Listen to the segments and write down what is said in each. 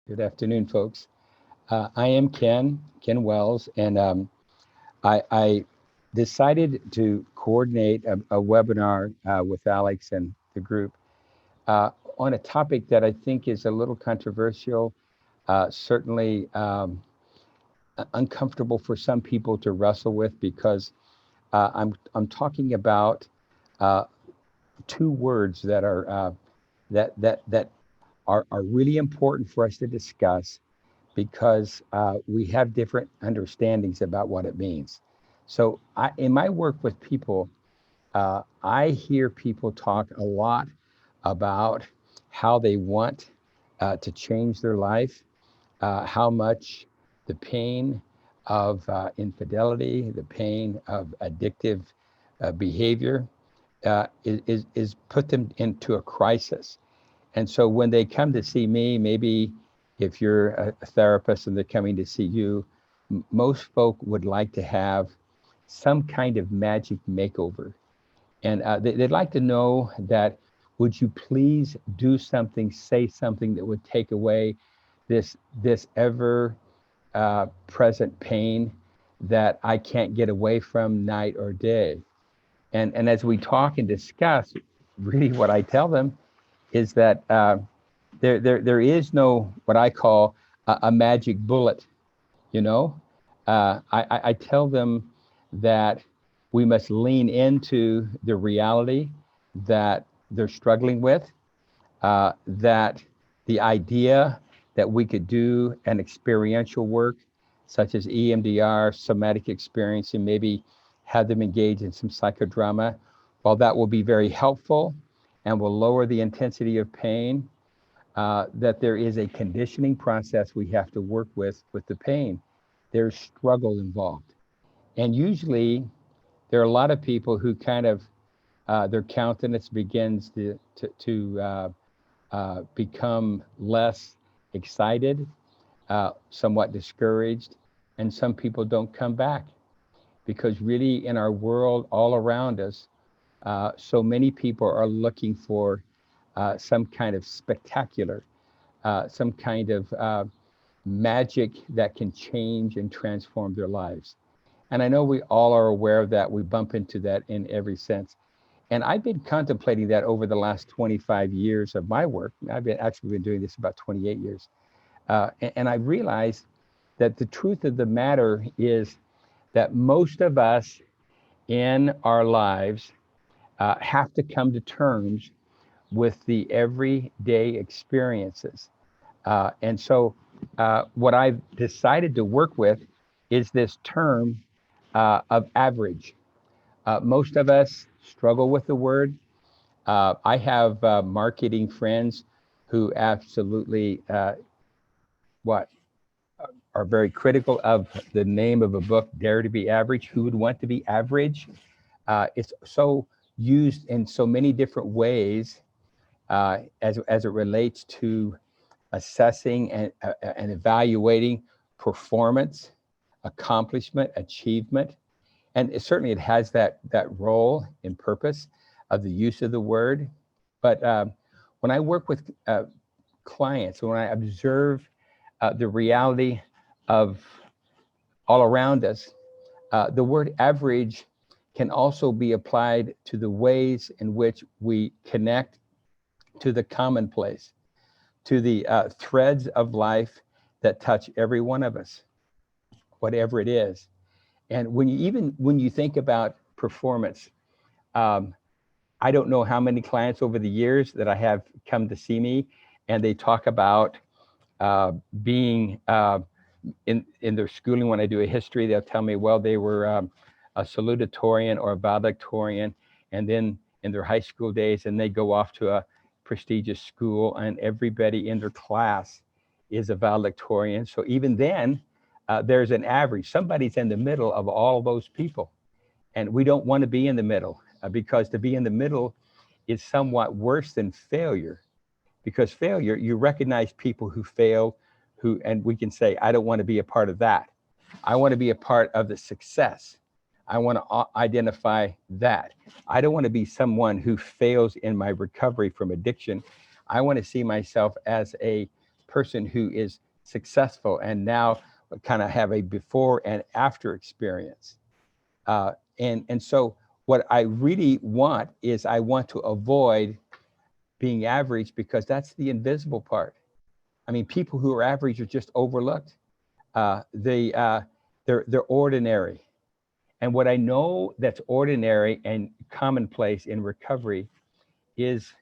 Good afternoon, folks. I am Ken Wells, and I decided to coordinate a webinar with Alex and the group on a topic that I think is a little controversial, certainly uncomfortable for some people to wrestle with because I'm talking about uh, two words that are really important for us to discuss because we have different understandings about what it means. So, in my work with people, I hear people talk a lot about how they want to change their life, how much the pain of infidelity, the pain of addictive behavior is put them into a crisis. And so when they come to see me, maybe if you're a therapist and they're coming to see you, most folk would like to have some kind of magic makeover. And they'd like to know that, would you please do something, say something that would take away this ever present pain that I can't get away from night or day. And as we talk and discuss, really what I tell them is that there is no what I call a magic bullet. You know, I tell them that we must lean into the reality that they're struggling with, that the idea that we could do an experiential work such as EMDR, somatic experiencing, maybe have them engage in some psychodrama, while that will be very helpful and will lower the intensity of pain, that there is a conditioning process we have to work with the pain. There's struggle involved. And usually there are a lot of people who kind of, their countenance begins to become less excited, somewhat discouraged, and some people don't come back because really in our world all around us, so many people are looking for some kind of spectacular, some kind of magic that can change and transform their lives. And I know we all are aware of that. We bump into that in every sense. And I've been contemplating that over the last 25 years of my work. I've been actually been doing this about 28 years. And I realized that the truth of the matter is that most of us in our lives have to come to terms with the everyday experiences. And so, what I've decided to work with is this term of average. Most of us struggle with the word. I have marketing friends who absolutely what are very critical of the name of a book, Dare to Be Average. Who would want to be average? It's so used in so many different ways as it relates to assessing and evaluating performance, accomplishment, achievement. And certainly it has that role and purpose of the use of the word. But when I work with clients, when I observe the reality of all around us, the word average can also be applied to the ways in which we connect to the commonplace, to the threads of life that touch every one of us, whatever it is. And when you think about performance, um, I don't know how many clients over the years that I have come to see me, and they talk about being in their schooling. When I do a history, they'll tell me, well, they were a salutatorian or a valedictorian, and then in their high school days, and they go off to a prestigious school, and everybody in their class is a valedictorian. So even then, there's an average. Somebody's in the middle of all those people, and we don't want to be in the middle because to be in the middle is somewhat worse than failure. Because failure, you recognize people who fail, who, and we can say, I don't want to be a part of that. I want to be a part of the success. I want to identify that. I don't want to be someone who fails in my recovery from addiction. I want to see myself as a person who is successful and now kind of have a before and after experience. And so what I really want is I want to avoid being average, because that's the invisible part. I mean, people who are average are just overlooked. They're ordinary. And what I know that's ordinary and commonplace in recovery is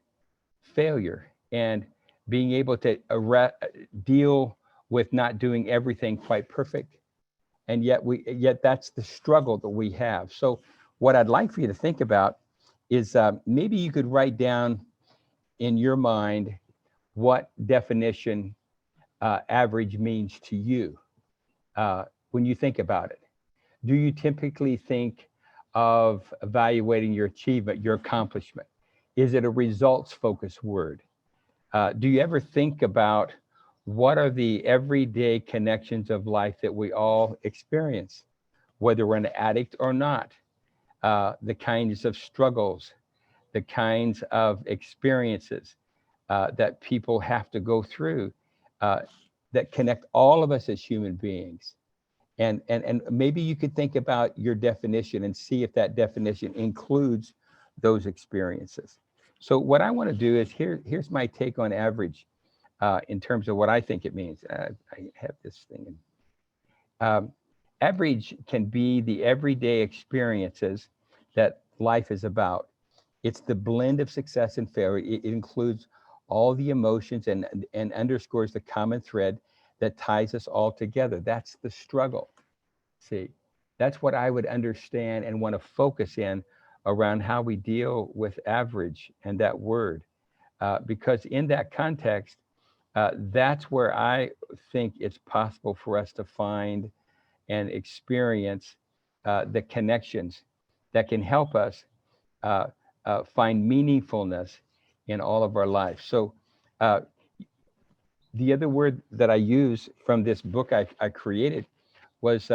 failure, and being able to deal with not doing everything quite perfect. And yet that's the struggle that we have. So what I'd like for you to think about is maybe you could write down in your mind what definition average means to you when you think about it. Do you typically think of evaluating your achievement, your accomplishment? Is it a results-focused word? Do you ever think about what are the everyday connections of life that we all experience, whether we're an addict or not? The kinds of struggles, the kinds of experiences that people have to go through that connect all of us as human beings. And maybe you could think about your definition and see if that definition includes those experiences. So what I want to do is here's my take on average in terms of what I think it means. I have this thing. Average can be the everyday experiences that life is about. It's the blend of success and failure. It includes all the emotions and underscores the common thread that ties us all together. That's the struggle. See, that's what I would understand and want to focus in around how we deal with average and that word. Because in that context, that's where I think it's possible for us to find and experience the connections that can help us find meaningfulness in all of our life. So the other word that I use from this book I created was,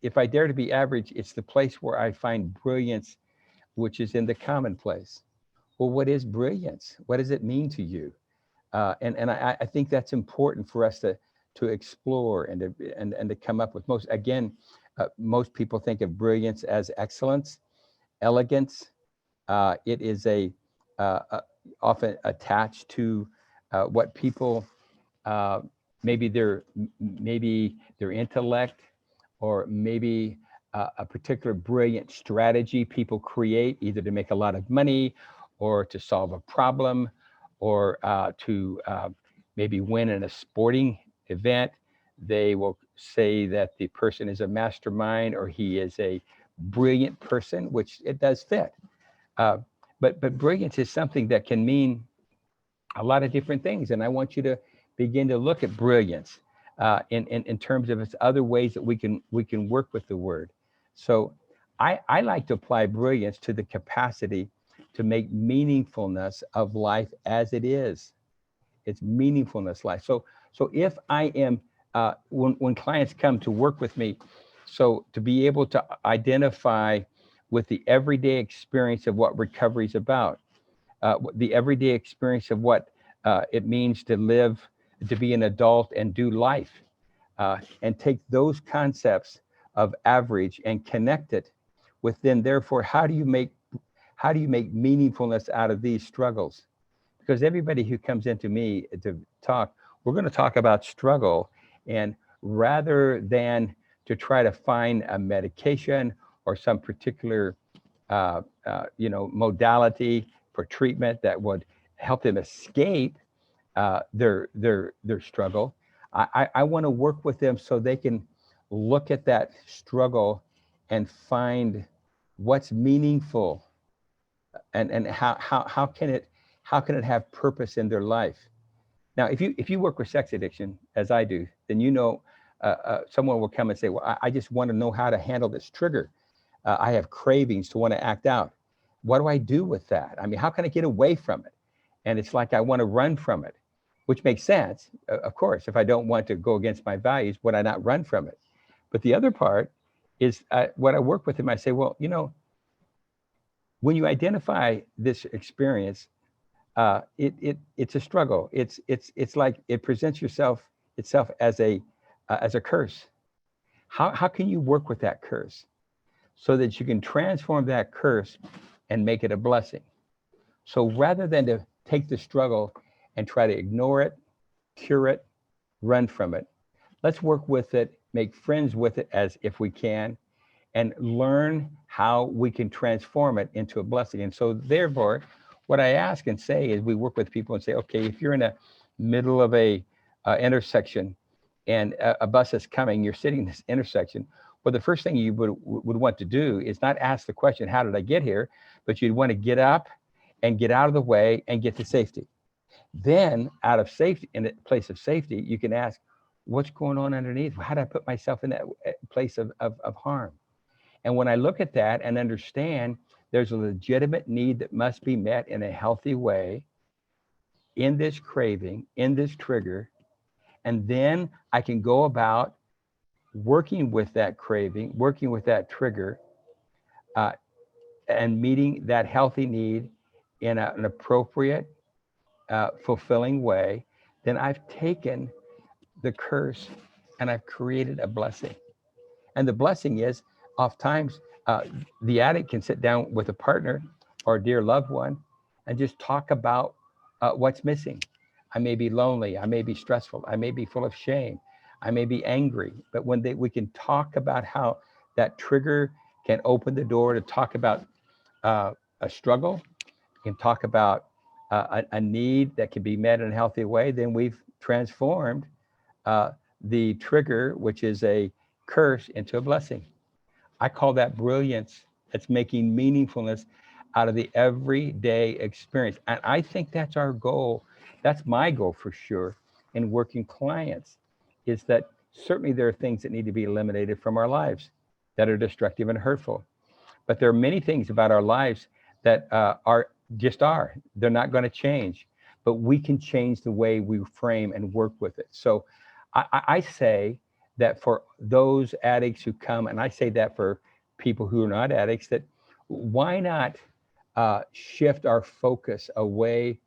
if I dare to be average, it's the place where I find brilliance, which is in the commonplace. Well, what is brilliance? What does it mean to you? And I think that's important for us to explore and to come up with. Most people think of brilliance as excellence, elegance. It is often attached to what people maybe their intellect, or maybe a particular brilliant strategy people create, either to make a lot of money, or to solve a problem, or to maybe win in a sporting event. They will say that the person is a mastermind, or he is a brilliant person, which it does fit. But brilliance is something that can mean a lot of different things. And I want you to begin to look at brilliance in terms of its other ways that we can work with the word. So I like to apply brilliance to the capacity to make meaningfulness of life as it is. It's meaningfulness life. So if I am, when clients come to work with me, so to be able to identify with the everyday experience of what recovery is about, the everyday experience of what it means to live, to be an adult and do life, and take those concepts of average and connect it with, then therefore, how do you make meaningfulness out of these struggles? Because everybody who comes into me to talk, we're going to talk about struggle, and rather than to try to find a medication or some particular modality for treatment that would help them escape their struggle, I want to work with them so they can look at that struggle and find what's meaningful, and how can it have purpose in their life. Now, if you work with sex addiction, as I do, then someone will come and say, well, I just want to know how to handle this trigger. I have cravings to want to act out. What do I do with that? I mean, how can I get away from it? And it's like I want to run from it, which makes sense. Of course, if I don't want to go against my values, would I not run from it? But the other part is when I work with them, I say, well, when you identify this experience, it's a struggle. It's like it presents itself as a curse. How can you work with that curse so that you can transform that curse and make it a blessing? So rather than to take the struggle and try to ignore it, cure it, run from it, let's work with it, make friends with it as if we can, and learn how we can transform it into a blessing. And so therefore, what I ask and say is we work with people and say, okay, if you're in the middle of a intersection and a bus is coming, you're sitting in this intersection, well, the first thing you would want to do is not ask the question, how did I get here? But you'd want to get up and get out of the way and get to safety. Then out of safety, in a place of safety, you can ask, what's going on underneath? How did I put myself in that place of harm? And when I look at that and understand there's a legitimate need that must be met in a healthy way in this craving, in this trigger, and then I can go about working with that craving, working with that trigger, and meeting that healthy need in an appropriate, fulfilling way, then I've taken the curse and I've created a blessing. And the blessing is, oftentimes, the addict can sit down with a partner or a dear loved one and just talk about what's missing. I may be lonely. I may be stressful. I may be full of shame. I may be angry. But when we can talk about how that trigger can open the door to talk about a struggle, can talk about a need that can be met in a healthy way, then we've transformed the trigger, which is a curse, into a blessing. I call that brilliance. That's making meaningfulness out of the everyday experience. And I think that's our goal. That's my goal for sure in working clients, is that certainly there are things that need to be eliminated from our lives that are destructive and hurtful. But there are many things about our lives that are. They're not going to change, but we can change the way we frame and work with it. So I say that for those addicts who come, and I say that for people who are not addicts, that why not shift our focus away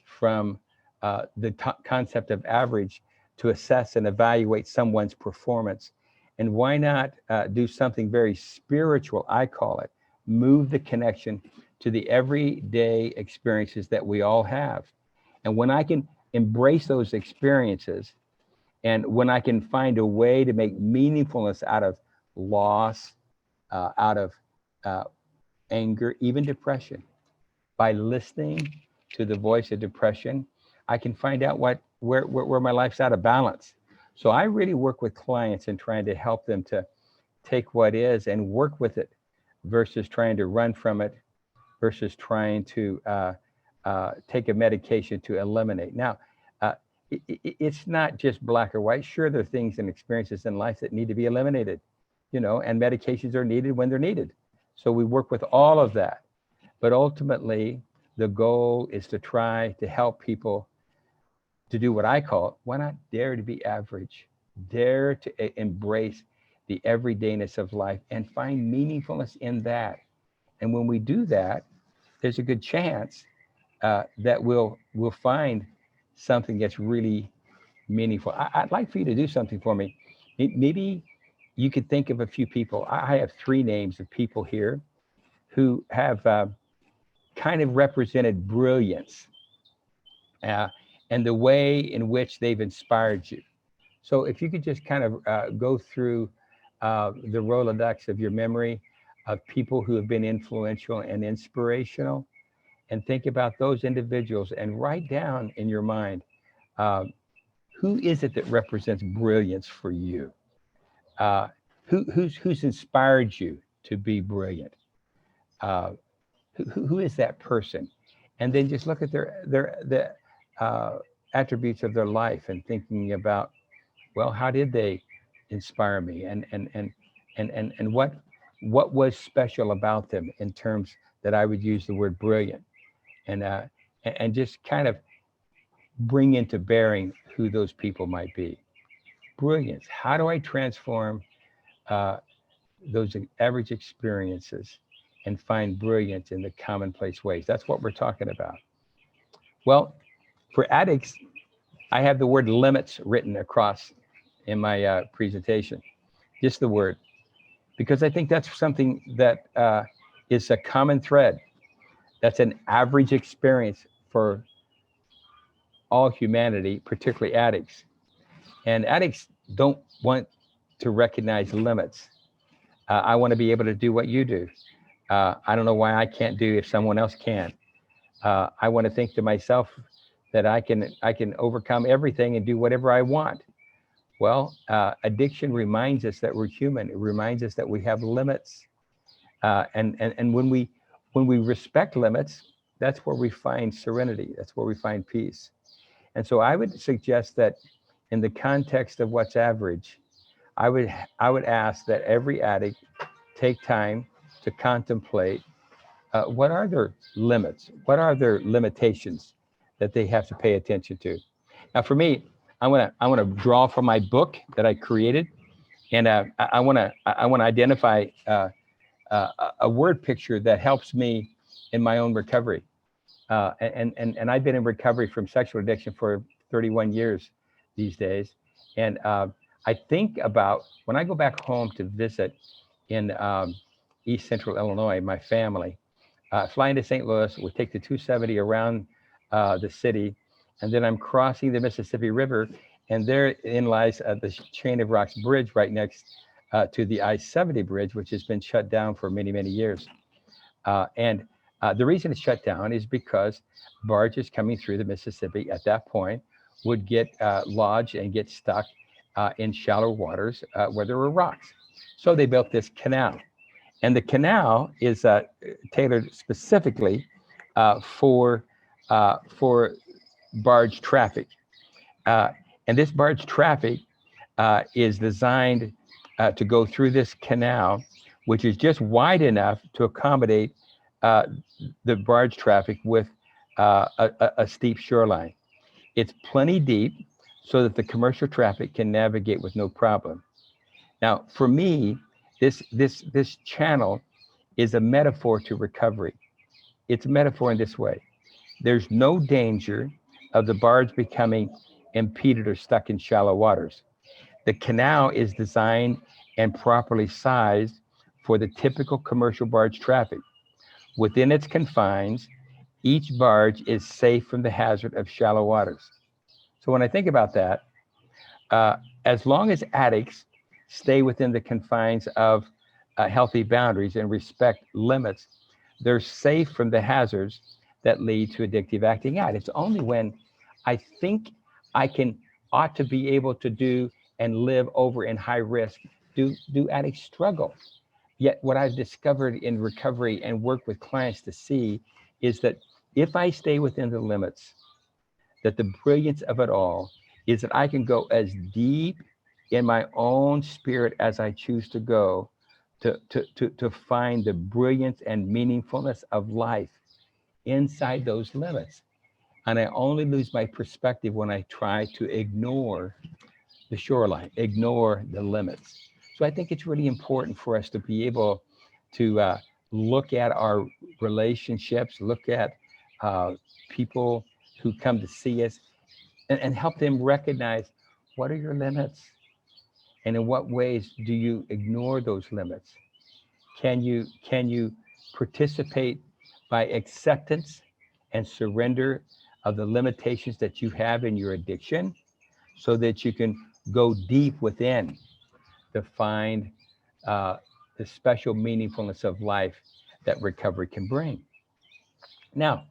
from the concept of average to assess and evaluate someone's performance? And why not do something very spiritual, I call it, move the connection to the everyday experiences that we all have. And when I can embrace those experiences, and when I can find a way to make meaningfulness out of loss, out of anger, even depression, by listening to the voice of depression, I can find out where my life's out of balance. So I really work with clients in trying to help them to take what is and work with it versus trying to run from it, versus trying to take a medication to eliminate. Now, it's not just black or white. Sure, there are things and experiences in life that need to be eliminated, and medications are needed when they're needed. So we work with all of that. But ultimately, the goal is to try to help people to do what I call, why not dare to be average? Dare to embrace the everydayness of life and find meaningfulness in that. And when we do that, there's a good chance that we'll find something that's really meaningful. I'd like for you to do something for me. Maybe you could think of a few people. I have 3 names of people here who have kind of represented brilliance and the way in which they've inspired you. So if you could just kind of go through the Rolodex of your memory of people who have been influential and inspirational, and think about those individuals and write down in your mind, who is it that represents brilliance for you? Who's inspired you to be brilliant? Who is that person? And then just look at the attributes of their life and thinking about, well, how did they inspire me? And what was special about them in terms that I would use the word brilliant, and just kind of bring into bearing who those people might be. Brilliance. How do I transform those average experiences and find brilliance in the commonplace ways? That's what we're talking about. Well, for addicts, I have the word limits written across in my presentation, just the word, because I think that's something that is a common thread. That's an average experience for all humanity, particularly addicts. And addicts don't want to recognize limits. I want to be able to do what you do. I don't know why I can't do if someone else can. I want to think to myself that I can overcome everything and do whatever I want. Well, addiction reminds us that we're human. It reminds us that we have limits, and when we respect limits, that's where we find serenity. That's where we find peace. And so I would suggest that in the context of what's average, I would I would ask that every addict take time to contemplate what are their limits, what are their limitations that they have to pay attention to. Now, for me, I want to draw from my book that I created, and I want to identify a word picture that helps me in my own recovery. And I've been in recovery from sexual addiction for 31 years these days. And I think about when I go back home to visit in East Central Illinois, my family, fly into St. Louis, we take the 270 around the city, and then I'm crossing the Mississippi River, and therein lies the Chain of Rocks Bridge right next to the I-70 bridge, which has been shut down for many, many years. And the reason it's shut down is because barges coming through the Mississippi at that point would get lodged and get stuck in shallow waters where there were rocks. So they built this canal. And the canal is tailored specifically for barge traffic. And this barge traffic is designed to go through this canal, which is just wide enough to accommodate the barge traffic with a steep shoreline. It's plenty deep so that the commercial traffic can navigate with no problem. Now, for me, this channel is a metaphor to recovery. It's a metaphor in this way. There's no danger of the barge becoming impeded or stuck in shallow waters. The canal is designed and properly sized for the typical commercial barge traffic. Within its confines, each barge is safe from the hazard of shallow waters. So when I think about that, as long as addicts stay within the confines of healthy boundaries and respect limits, they're safe from the hazards that lead to addictive acting out. It's only when I think I ought to be able to do and live over in high risk, do addicts struggle. Yet what I've discovered in recovery and work with clients to see is that if I stay within the limits, that the brilliance of it all is that I can go as deep in my own spirit as I choose to go to find the brilliance and meaningfulness of life inside those limits. And I only lose my perspective when I try to ignore the shoreline, ignore the limits. So I think it's really important for us to be able to look at our relationships, look at people who come to see us, and help them recognize what are your limits, and in what ways do you ignore those limits? Can you participate by acceptance and surrender of the limitations that you have in your addiction, so that you can go deep within to find the special meaningfulness of life that recovery can bring. Now,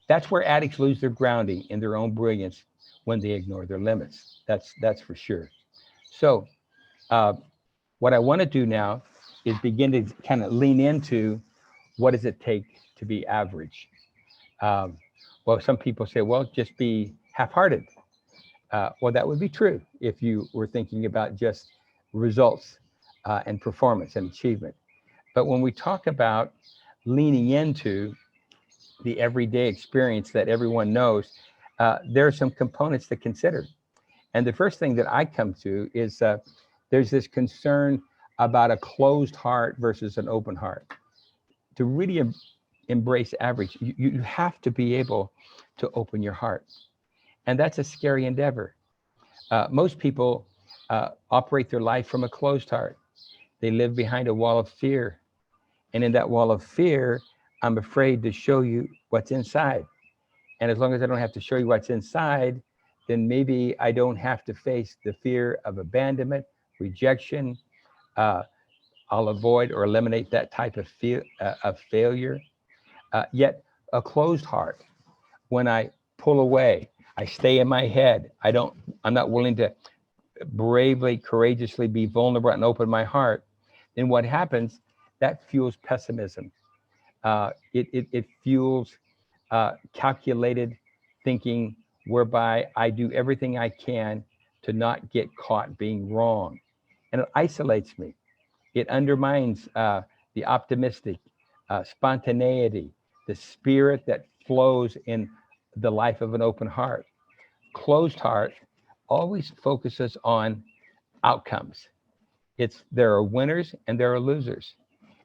that's where addicts lose their grounding in their own brilliance when they ignore their limits. That's for sure. So what I want to do now is begin to kind of lean into what does it take to be average. Well, some people say, well, just be half-hearted. Well, that would be true if you were thinking about just results and performance and achievement. But when we talk about leaning into the everyday experience that everyone knows, there are some components to consider. And the first thing that I come to is there's this concern about a closed heart versus an open heart. To really embrace average. You have to be able to open your heart. And that's a scary endeavor. Most people operate their life from a closed heart. They live behind a wall of fear. And in that wall of fear, I'm afraid to show you what's inside. And as long as I don't have to show you what's inside, then maybe I don't have to face the fear of abandonment, rejection. Uh, I'll avoid or eliminate that type of failure. Yet a closed heart, when I pull away, I stay in my head. I'm not willing to bravely, courageously be vulnerable and open my heart. Then what happens? That fuels pessimism. It fuels calculated thinking, whereby I do everything I can to not get caught being wrong. And it isolates me. It undermines the optimistic spontaneity, the spirit that flows in the life of an open heart. Closed heart always focuses on outcomes. There are winners and there are losers.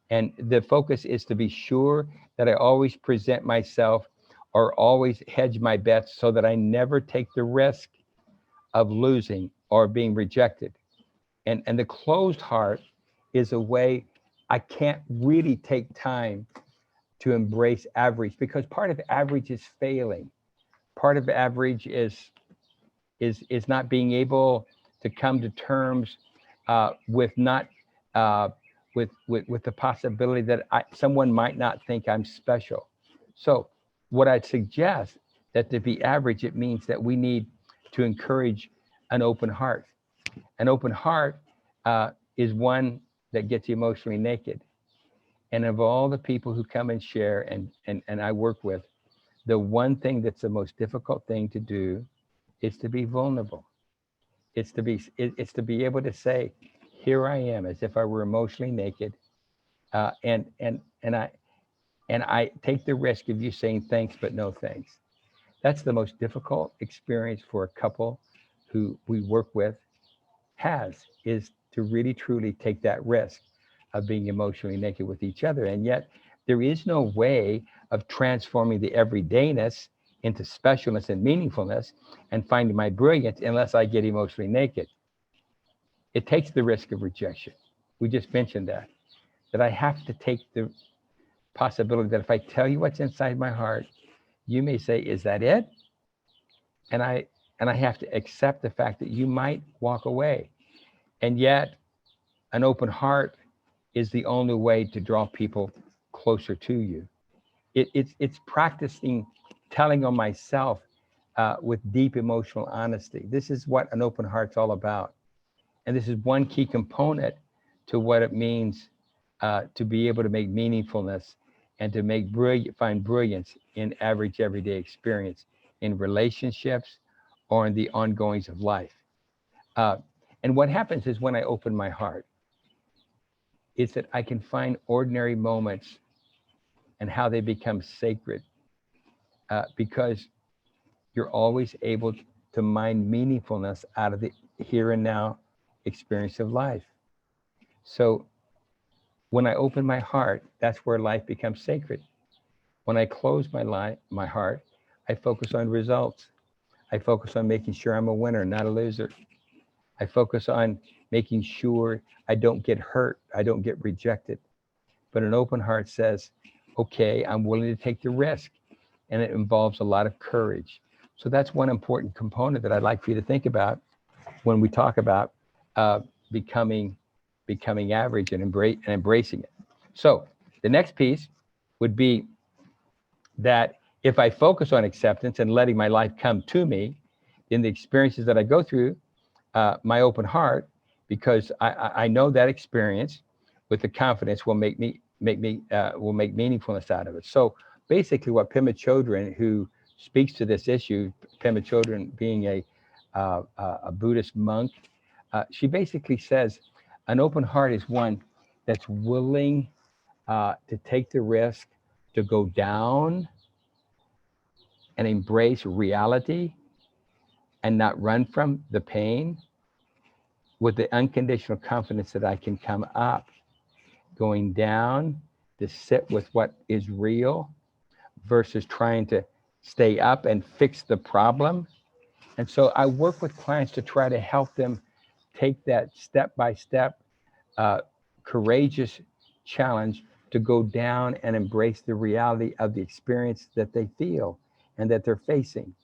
And the focus is to be sure that I always present myself or always hedge my bets so that I never take the risk of losing or being rejected. And the closed heart is a way I can't really take time to embrace average, because part of average is failing. Part of average is not being able to come to terms with not with the possibility that someone might not think I'm special. So what I'd suggest, that to be average, it means that we need to encourage an open heart. An open heart is one that gets emotionally naked. And of all the people who come and share and I work with, the one thing that's the most difficult thing to do is to be vulnerable. It's to be able to say, here I am, as if I were emotionally naked, uh, and and and I and I take the risk of you saying thanks but no thanks. That's the most difficult experience for a couple who we work with is to really truly take that risk of being emotionally naked with each other. And yet there is no way of transforming the everydayness into specialness and meaningfulness and finding my brilliance unless I get emotionally naked. It takes the risk of rejection. We just mentioned that I have to take the possibility that if I tell you what's inside my heart, you may say, is that it? And I have to accept the fact that you might walk away. And yet an open heart is the only way to draw people closer to you. It's practicing telling on myself with deep emotional honesty. This is what an open heart's all about. And this is one key component to what it means to be able to make meaningfulness and to find brilliance in average everyday experience, in relationships or in the ongoings of life. Uh, and what happens is when I open my heart, is that I can find ordinary moments and how they become sacred, because you're always able to mine meaningfulness out of the here and now experience of life. So when I open my heart, that's where life becomes sacred. When I close my heart, I focus on results. I focus on making sure I'm a winner, not a loser. I focus on making sure I don't get hurt, I don't get rejected. But an open heart says, okay, I'm willing to take the risk. And it involves a lot of courage. So that's one important component that I'd like for you to think about when we talk about becoming average and embracing it. So the next piece would be that if I focus on acceptance and letting my life come to me in the experiences that I go through, my open heart, because I know that experience with the confidence will make meaningfulness out of it. So basically what Pema Chodron, who speaks to this issue, Pema Chodron being a Buddhist monk, she basically says an open heart is one that's willing to take the risk to go down and embrace reality and not run from the pain, with the unconditional confidence that I can come up. Going down to sit with what is real versus trying to stay up and fix the problem. And so I work with clients to try to help them take that step by step, courageous challenge to go down and embrace the reality of the experience that they feel and that they're facing.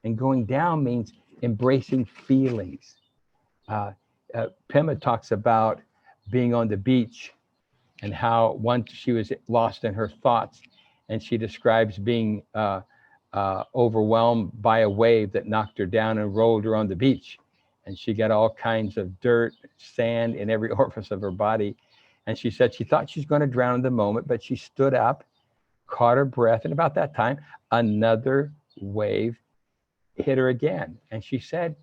And going down means embracing feelings. Pema talks about being on the beach and how once she was lost in her thoughts, and she describes being overwhelmed by a wave that knocked her down and rolled her on the beach. And she got all kinds of dirt, sand in every orifice of her body. And she said she thought she was going to drown in the moment, but she stood up, caught her breath, and about that time, another wave hit her again. And she said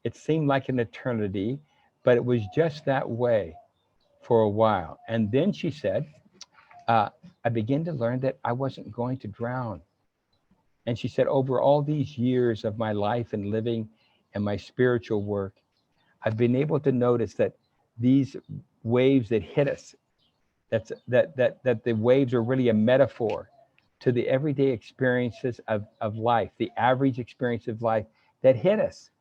it seemed like an eternity, but it was just that way for a while. And then she said, I began to learn that I wasn't going to drown. And she said, over all these years of my life and living and my spiritual work, I've been able to notice that these waves that hit us, that the waves are really a metaphor to the everyday experiences of life, the average experience of life that hit us.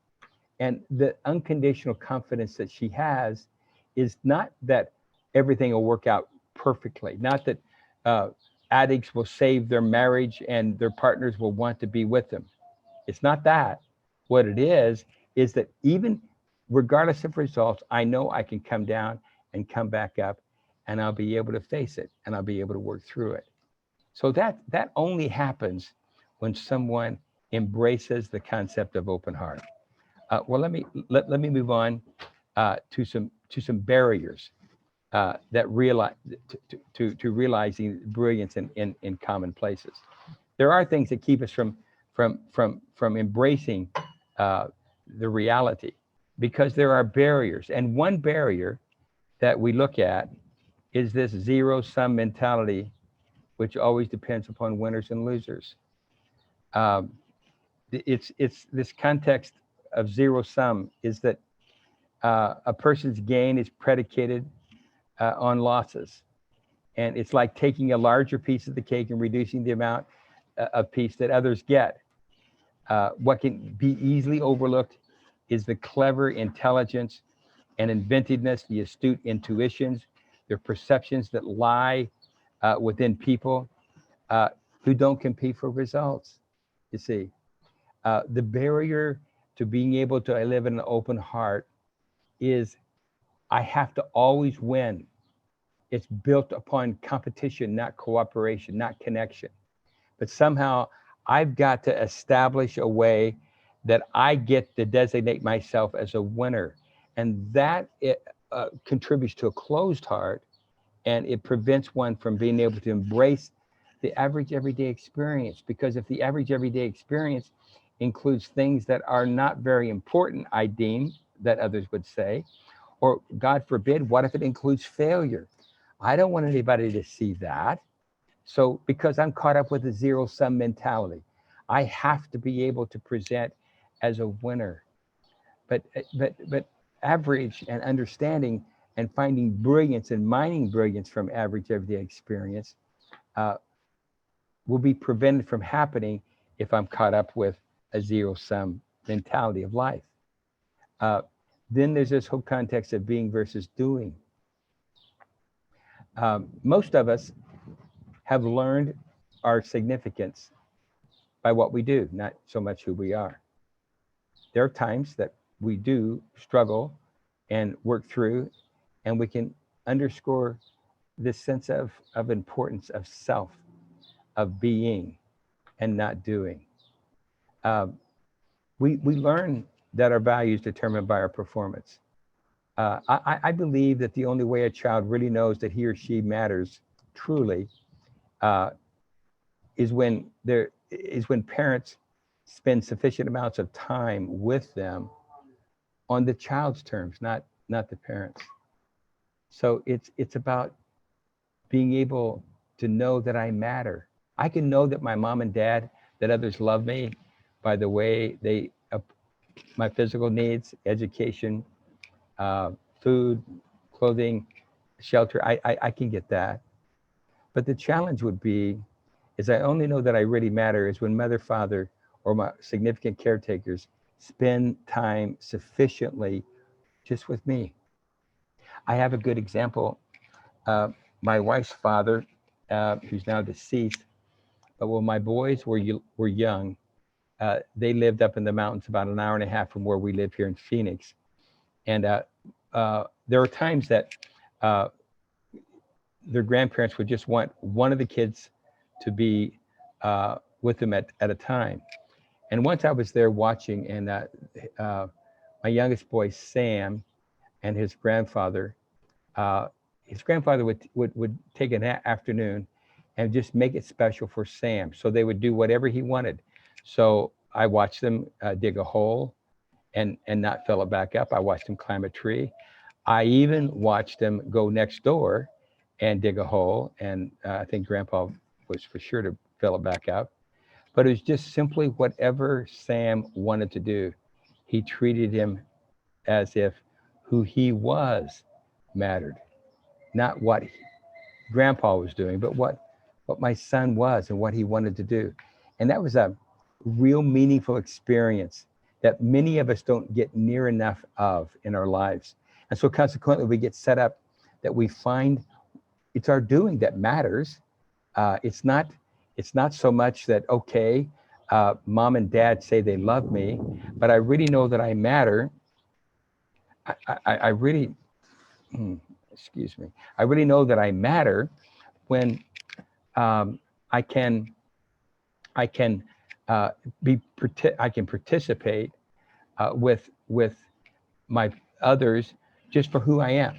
And the unconditional confidence that she has is not that everything will work out perfectly, not that addicts will save their marriage and their partners will want to be with them. It's not that. What it is that even regardless of results, I know I can come down and come back up, and I'll be able to face it, and I'll be able to work through it. So that only happens when someone embraces the concept of open heart. Well, let me move on to some barriers that realize to realizing brilliance in common places. There are things that keep us from embracing the reality, because there are barriers. And one barrier that we look at is this zero-sum mentality, which always depends upon winners and losers. It's this context of zero-sum is that a person's gain is predicated on losses. And it's like taking a larger piece of the cake and reducing the amount of piece that others get. What can be easily overlooked is the clever intelligence and inventiveness, the astute intuitions, the perceptions that lie within people who don't compete for results. You see, the barrier to being able to live in an open heart is I have to always win. It's built upon competition, not cooperation, not connection. But somehow I've got to establish a way that I get to designate myself as a winner. And that contributes to a closed heart, and it prevents one from being able to embrace the average everyday experience. Because if the average everyday experience includes things that are not very important, I deem, that others would say, or God forbid, what if it includes failure? I don't want anybody to see that. So because I'm caught up with a zero-sum mentality, I have to be able to present as a winner. But average and understanding and finding brilliance and mining brilliance from average everyday experience will be prevented from happening if I'm caught up with a zero-sum mentality of life. Then there's this whole context of being versus doing. Most of us have learned our significance by what we do, not so much who we are. There are times that we do struggle and work through, and we can underscore this sense of importance of self, of being and not doing. We learn that our value is determined by our performance. I believe that the only way a child really knows that he or she matters truly is when parents spend sufficient amounts of time with them on the child's terms, not the parents. So it's about being able to know that I matter. I can know that my mom and dad, that others love me by the way they, my physical needs, education, food, clothing, shelter. I can get that. But the challenge would be, is I only know that I really matter is when mother, father, or my significant caretakers spend time sufficiently just with me. I have a good example. Uh, my wife's father, who's now deceased, but when my boys were young, they lived up in the mountains about an hour and a half from where we live here in Phoenix. And there were times that uh, their grandparents would just want one of the kids to be with them at a time. And once I was there watching, and uh, my youngest boy, Sam, and uh, his grandfather would take an afternoon and just make it special for Sam. So they would do whatever he wanted. So I watched them dig a hole and not fill it back up. I watched them climb a tree. I even watched them go next door and dig a hole. And I think Grandpa was for sure to fill it back up. But it was just simply whatever Sam wanted to do. He treated him as if who he was mattered, not what Grandpa was doing, but what my son was and what he wanted to do. And that was a real meaningful experience that many of us don't get near enough of in our lives. And so consequently, we get set up that we find it's our doing that matters. It's not so much that, okay, mom and dad say they love me, but I really know that I matter. I really, excuse me, I really know that I matter when um, I can I can I can participate with my others just for who I am.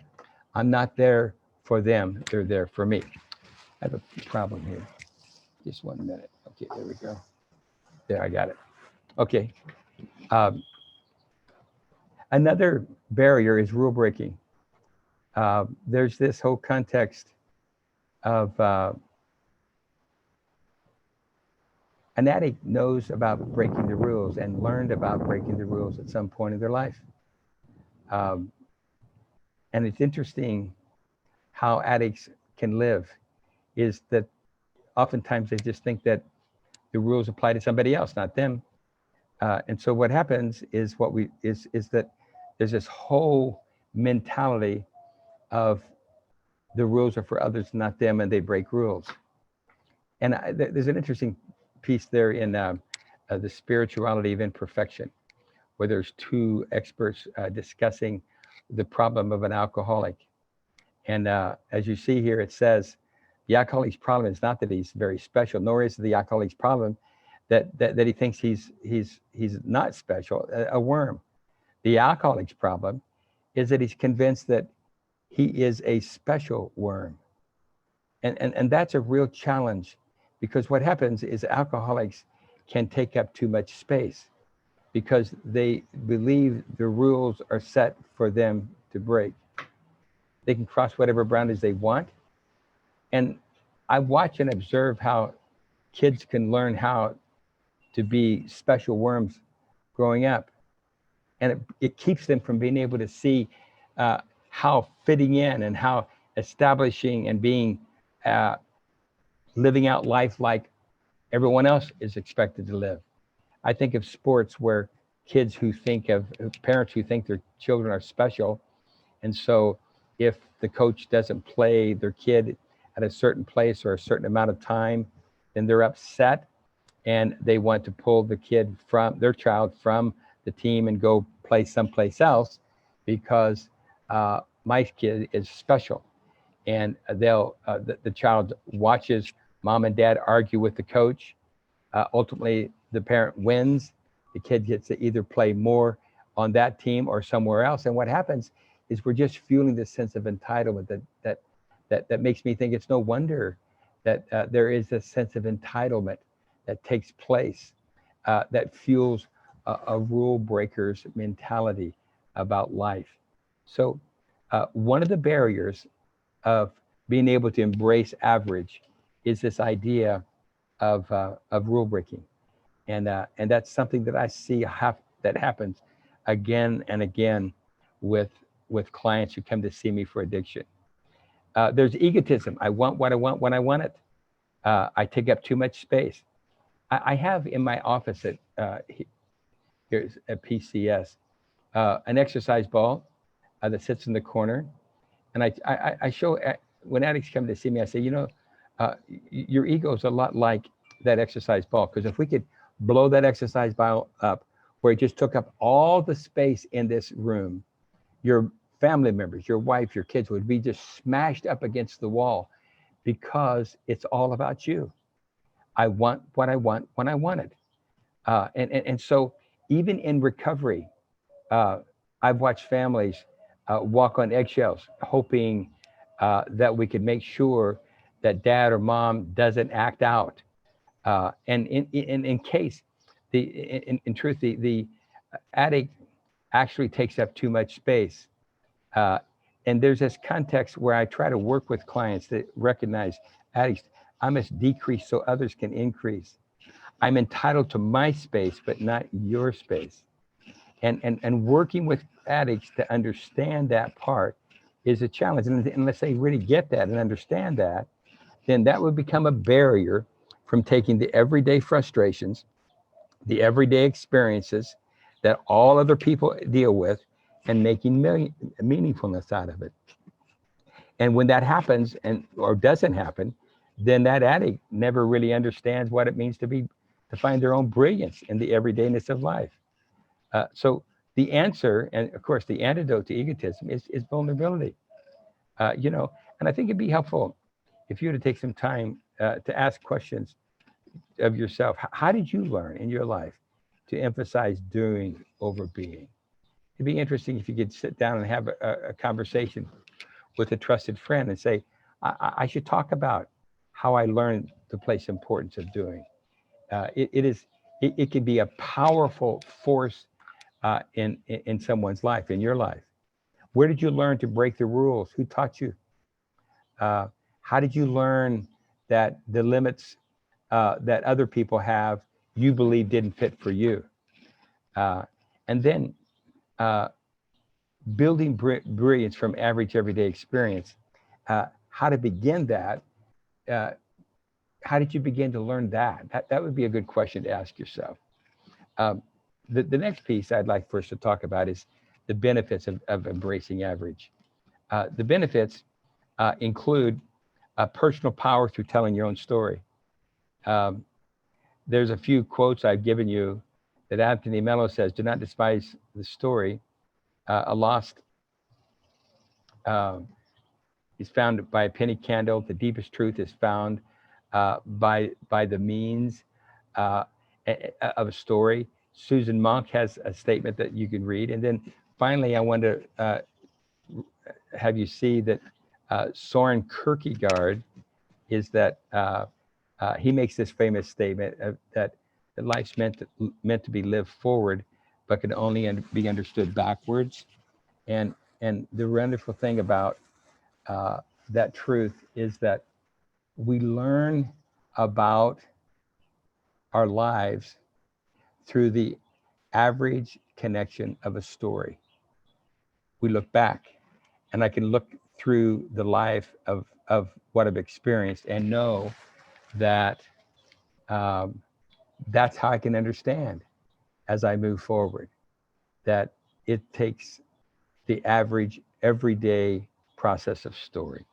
I'm not there for them; they're there for me. I have a problem here. Just 1 minute. Okay, there we go. There, I got it. Okay. Um, Another barrier is rule breaking. There's this whole context of an addict knows about breaking the rules and learned about breaking the rules at some point in their life. Um, and it's interesting how addicts can live is that oftentimes they just think that the rules apply to somebody else, not them. And so what happens is is that there's this whole mentality of the rules are for others, not them, and they break rules. And there's an interesting piece there in the spirituality of imperfection, where there's two experts discussing the problem of an alcoholic. And as you see here, it says the alcoholic's problem is not that he's very special, nor is the alcoholic's problem that he thinks he's not special, a worm. The alcoholic's problem is that he's convinced that he is a special worm. And that's a real challenge, because what happens is alcoholics can take up too much space because they believe the rules are set for them to break. They can cross whatever boundaries they want. And I watch and observe how kids can learn how to be special worms growing up. And it keeps them from being able to see how fitting in and how establishing and being living out life like everyone else is expected to live. I think of sports where kids who think of parents who think their children are special. And so if the coach doesn't play their kid at a certain place or a certain amount of time, then they're upset and they want to pull their child from the team and go play someplace else because my kid is special. And the child watches mom and dad argue with the coach. Ultimately, the parent wins. The kid gets to either play more on that team or somewhere else. And what happens is we're just fueling this sense of entitlement that makes me think it's no wonder that there is this sense of entitlement that takes place that fuels a rule breaker's mentality about life. So one of the barriers of being able to embrace average is this idea of rule breaking, and that's something that I see that happens again and again with clients who come to see me for addiction. There's egotism. I want what I want when I want it. I take up too much space. I have in my office here's at PCS an exercise ball that sits in the corner, and I show when addicts come to see me, I say, your ego is a lot like that exercise ball, because if we could blow that exercise ball up where it just took up all the space in this room, your family members, your wife, your kids would be just smashed up against the wall, because it's all about you. I want what I want when I want it. And so even in recovery, uh, I've watched families walk on eggshells, hoping that we could make sure that dad or mom doesn't act out. And in case, in truth, the addict actually takes up too much space. Uh, and there's this context where I try to work with clients that recognize addicts. I must decrease so others can increase. I'm entitled to my space, but not your space. And working with addicts to understand that part is a challenge. And unless they really get that and understand that, then that would become a barrier from taking the everyday frustrations, the everyday experiences that all other people deal with, and making meaningfulness out of it. And when that happens, and or doesn't happen, then that addict never really understands what it means to find their own brilliance in the everydayness of life. So the answer, and of course the antidote to egotism, is vulnerability. And I think it'd be helpful if you were to take some time to ask questions of yourself. How did you learn in your life to emphasize doing over being? It'd be interesting if you could sit down and have a conversation with a trusted friend and say, I should talk about how I learned to place importance of doing. It can be a powerful force in someone's life, in your life. Where did you learn to break the rules? Who taught you? How did you learn that the limits that other people have, you believe didn't fit for you? And then building brilliance from average everyday experience. How to begin that? How did you begin to learn that? That would be a good question to ask yourself. The next piece I'd like for us to talk about is the benefits of embracing average. The benefits include personal power through telling your own story. There's a few quotes I've given you that Anthony Mello says, do not despise the story. A lost is found by a penny candle. The deepest truth is found by the means of a story. Susan Monk has a statement that you can read. And then finally, I want to have you see that Soren Kierkegaard is that he makes this famous statement that life's meant to be lived forward, but can only be understood backwards. And the wonderful thing about that truth is that we learn about our lives through the average connection of a story. We look back, and I can look through the life of what I've experienced and know that that's how I can understand as I move forward, that it takes the average everyday process of story.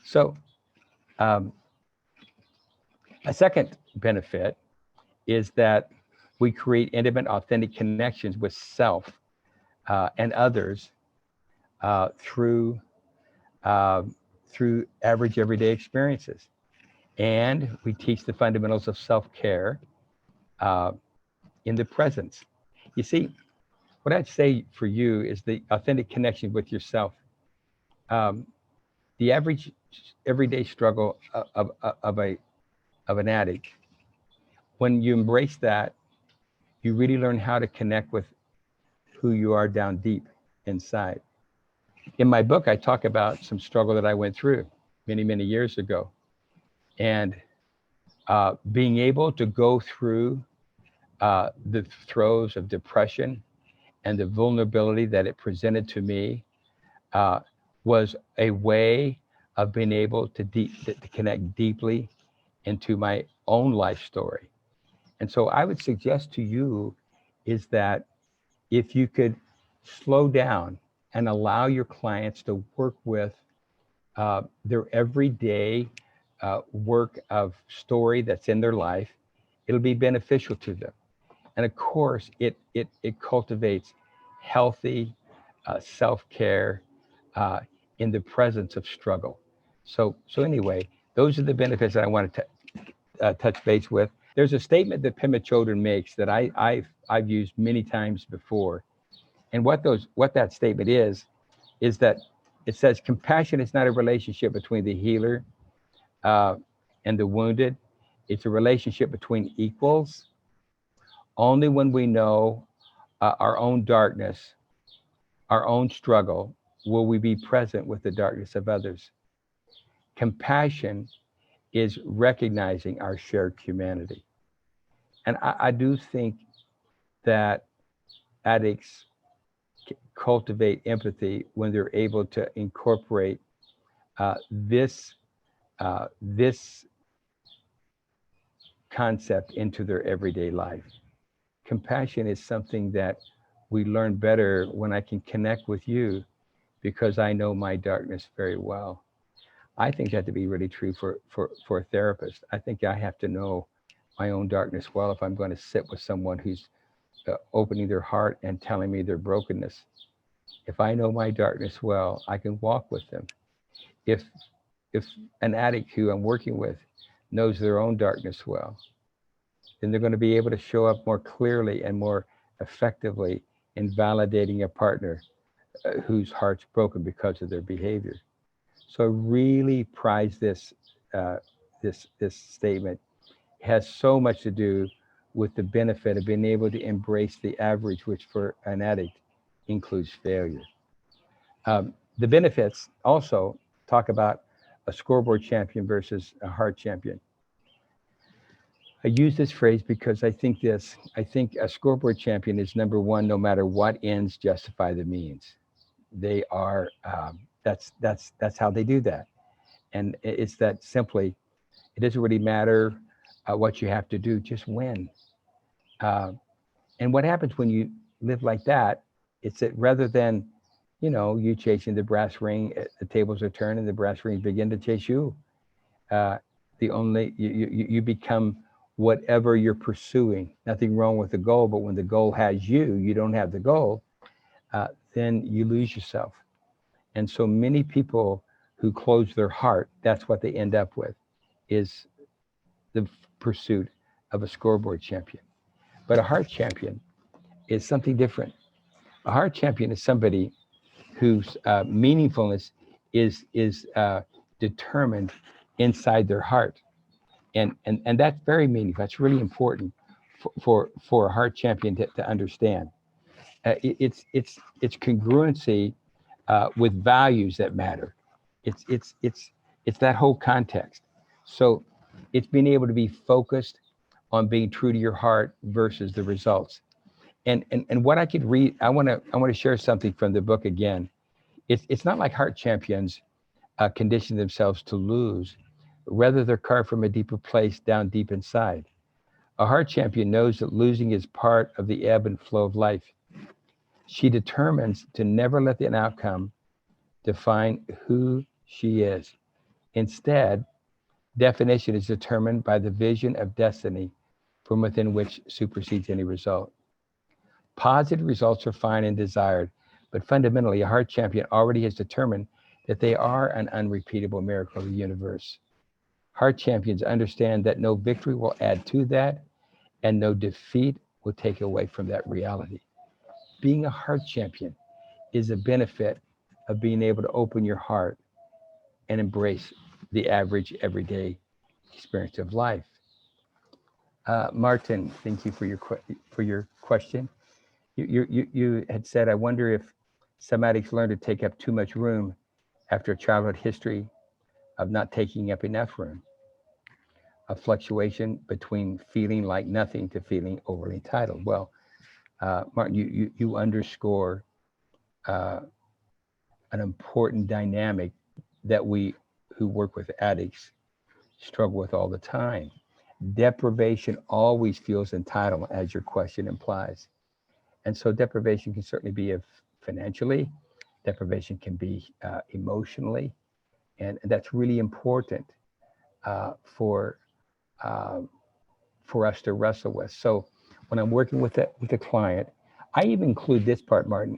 So a second benefit is that we create intimate, authentic connections with self and others through average everyday experiences. And we teach the fundamentals of self-care in the presence. You see, what I'd say for you is the authentic connection with yourself. The average everyday struggle of an addict, when you embrace that, you really learn how to connect with who you are down deep inside. In my book, I talk about some struggle that I went through many, many years ago. And being able to go through the throes of depression and the vulnerability that it presented to me was a way of being able to connect deeply into my own life story. And so I would suggest to you is that if you could slow down and allow your clients to work with their everyday work of story that's in their life, it'll be beneficial to them. And of course, it cultivates healthy self-care uh, in the presence of struggle. So anyway, those are the benefits that I wanted to touch base with. There's a statement that Pema Chodron makes that I've used many times before, and what that statement is that it says compassion is not a relationship between the healer uh, and the wounded. It's a relationship between equals. Only when we know our own darkness, our own struggle, will we be present with the darkness of others. Compassion is recognizing our shared humanity. And I do think that addicts cultivate empathy when they're able to incorporate this concept into their everyday life. Compassion is something that we learn better when I can connect with you because I know my darkness very well. I think that to be really true for a therapist. I think I have to know my own darkness well if I'm going to sit with someone who's opening their heart and telling me their brokenness. If I know my darkness well, I can walk with them. If if an addict who I'm working with knows their own darkness well, then they're going to be able to show up more clearly and more effectively in validating a partner whose heart's broken because of their behavior. So I really prize uh, this statement. It has so much to do with the benefit of being able to embrace the average, which for an addict includes failure. The benefits also talk about a scoreboard champion versus a heart champion. I use this phrase because I think a scoreboard champion is number one, no matter what ends justify the means. They are, that's how they do that. And it's that simply, it doesn't really matter what you have to do, just win. Uh, and what happens when you live like that, it's that rather than, you chasing the brass ring, the tables are turned and the brass rings begin to chase you. Uh, the only you become whatever you're pursuing. Nothing wrong with the goal, but when the goal has you, you don't have the goal. Then you lose yourself. And so many people who close their heart, that's what they end up with, is the pursuit of a scoreboard champion. But a heart champion is something different. A heart champion is somebody whose meaningfulness is determined inside their heart, and that's very meaningful. That's really important for a heart champion to understand. It's congruency with values that matter. It's that whole context. So it's being able to be focused on being true to your heart versus the results. And what I could read, I want to share something from the book again. It's not like heart champions condition themselves to lose. Rather, they're carved from a deeper place down deep inside. A heart champion knows that losing is part of the ebb and flow of life. She determines to never let the outcome define who she is. Instead, definition is determined by the vision of destiny from within which supersedes any result. Positive results are fine and desired, but fundamentally, a heart champion already has determined that they are an unrepeatable miracle of the universe. Heart champions understand that no victory will add to that, and no defeat will take away from that reality. Being a heart champion is a benefit of being able to open your heart and embrace the average everyday experience of life. Martin, thank you for your question. You had said, I wonder if some addicts learn to take up too much room after a childhood history of not taking up enough room, a fluctuation between feeling like nothing to feeling overly entitled. Well, Martin, you underscore uh, an important dynamic that we who work with addicts struggle with all the time. Deprivation always feels entitlement, as your question implies. And so deprivation can certainly be of financially, deprivation can be emotionally, and that's really important uh, for uh, for us to wrestle with. So when I'm working with a client, I even include this part, Martin,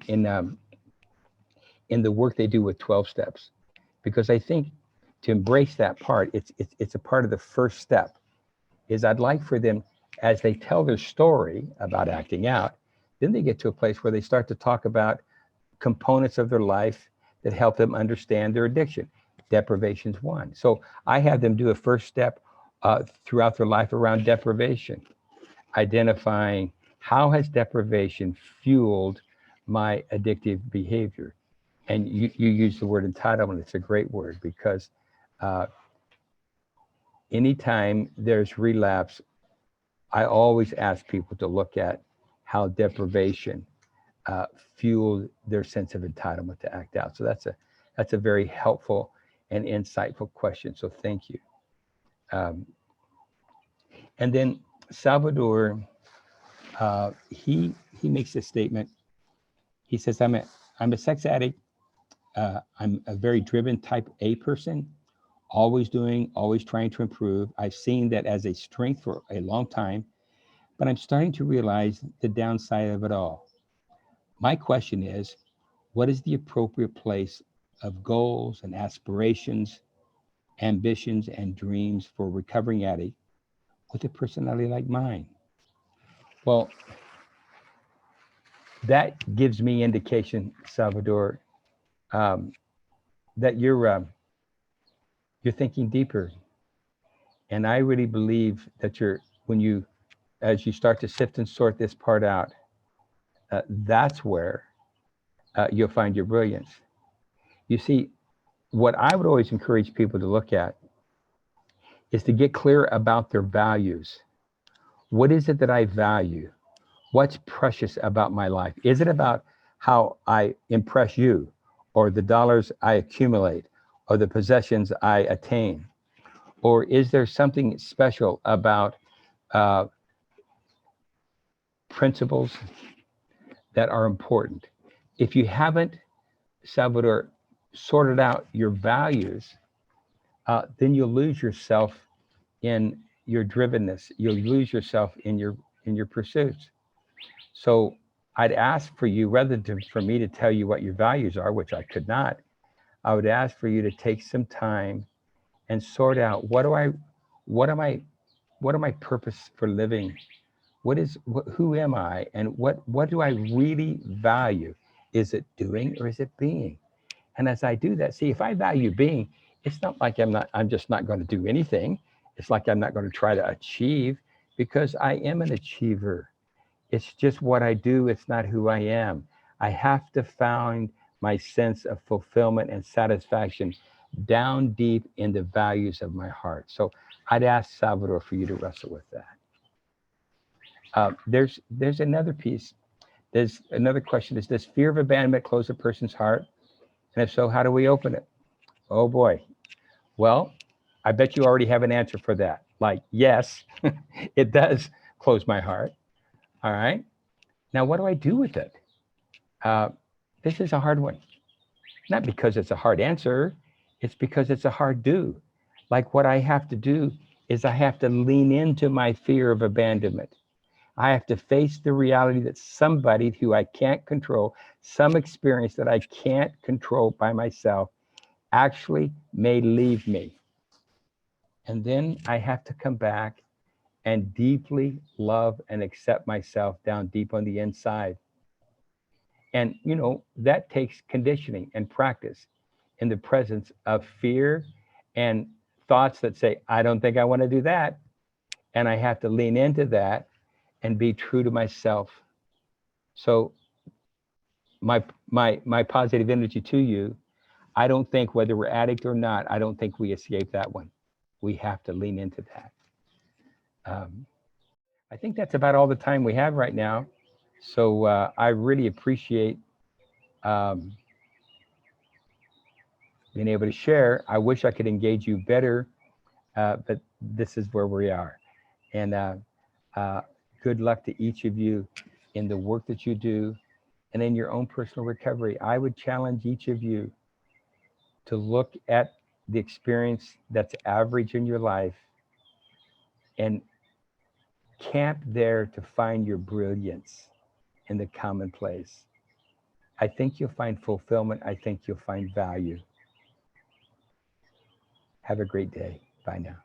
in the work they do with 12 steps, because I think to embrace that part, it's a part of the first step. Is I'd like for them, as they tell their story about acting out, then they get to a place where they start to talk about components of their life that help them understand their addiction. Deprivation's one. So I have them do a first step throughout their life around deprivation, identifying how has deprivation fueled my addictive behavior. And you use the word entitlement. It's a great word because uh, anytime there's relapse, I always ask people to look at how deprivation uh, fueled their sense of entitlement to act out. So that's a very helpful and insightful question. So thank you. Um, and then Salvador, he makes a statement. He says, I'm a sex addict. I'm a very driven type A person, always doing, always trying to improve. I've seen that as a strength for a long time, but I'm starting to realize the downside of it all. My question is, what is the appropriate place of goals and aspirations, ambitions and dreams for a recovering addict with a personality like mine? Well, that gives me indication, Salvador, um, that you're thinking deeper, and I really believe that when you as you start to sift and sort this part out, that's where you'll find your brilliance. You see, what I would always encourage people to look at is to get clear about their values. What is it that I value? What's precious about my life? Is it about how I impress you, or the dollars I accumulate, or the possessions I attain? Or is there something special about uh, principles that are important? If you haven't, Salvador, sorted out your values, then you'll lose yourself in your drivenness. You'll lose yourself in your pursuits. So I'd ask for you, rather than for me to tell you what your values are, which I could not, I would ask for you to take some time and sort out what am I, what are my purpose for living? Who am I, and what do I really value? Is it doing or is it being? And as I do that, see, if I value being, it's not like I'm just not going to do anything. It's like I'm not going to try to achieve, because I am an achiever. It's just what I do. It's not who I am. I have to find my sense of fulfillment and satisfaction down deep in the values of my heart. So I'd ask Salvador for you to wrestle with that. There's another piece. There's another question. Is does fear of abandonment close a person's heart? And if so, how do we open it? Oh boy. Well, I bet you already have an answer for that. Like, yes, it does close my heart. All right. Now, what do I do with it? Uh, this is a hard one. Not because it's a hard answer, it's because it's a hard do. Like, what I have to do is I have to lean into my fear of abandonment. I have to face the reality that somebody who I can't control, some experience that I can't control by myself, actually may leave me. And then I have to come back and deeply love and accept myself down deep on the inside. And, that takes conditioning and practice in the presence of fear and thoughts that say, I don't think I want to do that. And I have to lean into that and be true to myself. So my positive energy to you, I don't think, whether we're addict or not, I don't think we escape that one. We have to lean into that. Um, I think that's about all the time we have right now. So I really appreciate um, being able to share. I wish I could engage you better, but this is where we are. And uh, good luck to each of you in the work that you do and in your own personal recovery. I would challenge each of you to look at the experience that's average in your life and camp there to find your brilliance in the commonplace. I think you'll find fulfillment. I think you'll find value. Have a great day. Bye now.